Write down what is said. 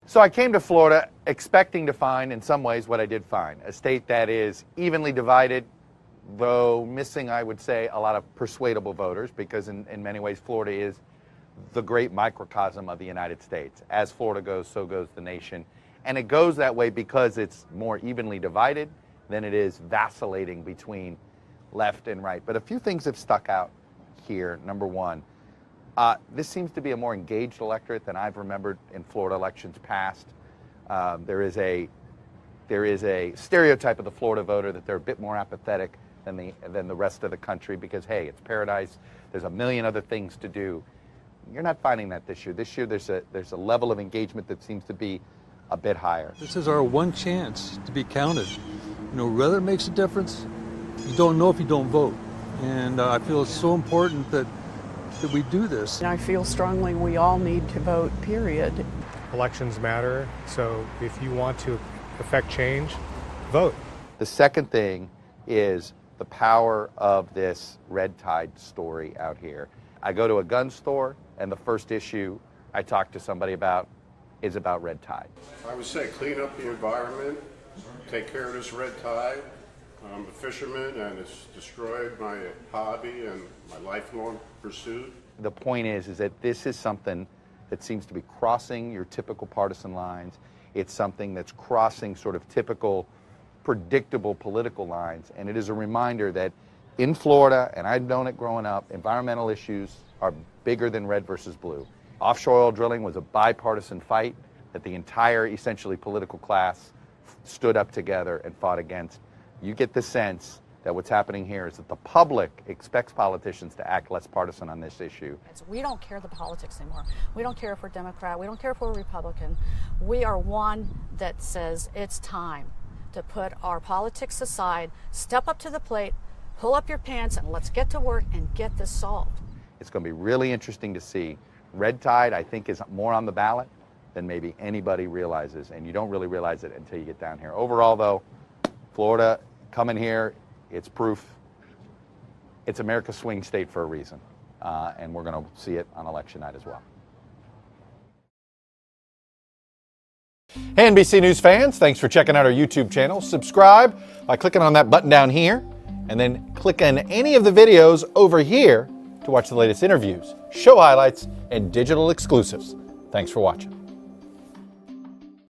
So I came to Florida expecting to find, in some ways, what I did find. A state that is evenly divided, though missing, I would say, a lot of persuadable voters, because in many ways Florida is the great microcosm of the United States. As Florida goes, so goes the nation. And it goes that way because it's more evenly divided than it is vacillating between left and right. But a few things have stuck out here. Number one, this seems to be a more engaged electorate than I've remembered in Florida elections past. There is a stereotype of the Florida voter that they're a bit more apathetic than the rest of the country because, hey, it's paradise. There's a million other things to do. You're not finding that this year. This year there's a level of engagement that seems to be a bit higher. This is our one chance to be counted. You know, whether it makes a difference, you don't know if you don't vote. And I feel it's so important that we do this. I feel strongly we all need to vote, period. Elections matter, so if you want to affect change, vote. The second thing is the power of this red tide story out here. I go to a gun store, and the first issue I talk to somebody about is about red tide. I would say clean up the environment, take care of this red tide. I'm a fisherman, and it's destroyed my hobby and my lifelong pursuit. The point is that this is something that seems to be crossing your typical partisan lines. It's something that's crossing sort of typical, predictable political lines. And it is a reminder that in Florida, and I've known it growing up, environmental issues are bigger than red versus blue. Offshore oil drilling was a bipartisan fight that the entire, essentially, political class stood up together and fought against. You get the sense that what's happening here is that the public expects politicians to act less partisan on this issue. We don't care the politics anymore. We don't care if we're Democrat. We don't care if we're Republican. We are one that says it's time to put our politics aside, step up to the plate, pull up your pants, and let's get to work and get this solved. It's going to be really interesting to see. Red tide, I think, is more on the ballot than maybe anybody realizes, and you don't really realize it until you get down here. Overall, though, Florida, coming here, it's proof. It's America's swing state for a reason, and we're going to see it on election night as well. Hey, NBC News fans, thanks for checking out our YouTube channel. Subscribe by clicking on that button down here, and then click on any of the videos over here to watch the latest interviews, show highlights, and digital exclusives. Thanks for watching.